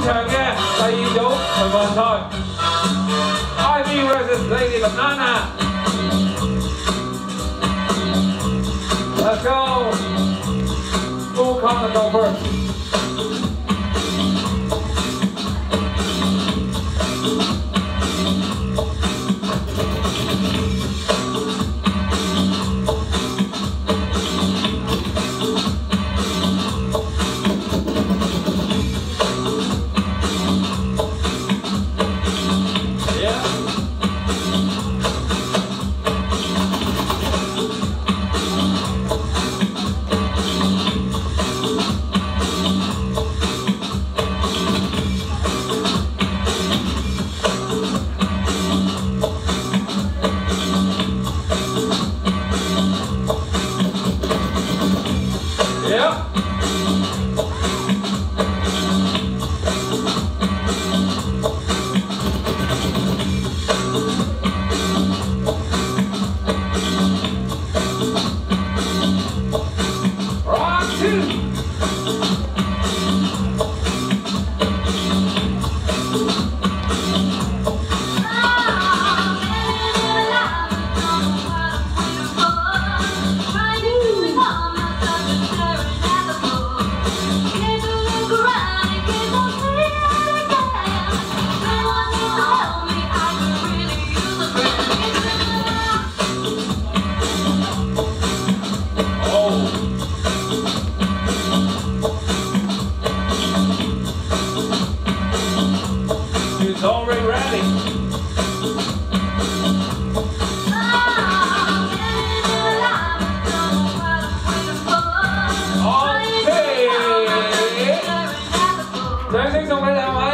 場嘅第二組循環賽 ，Ivy vs Lady Banana。Let's go. Who can go first? He's already ready. Okay. 掌聲送俾兩位。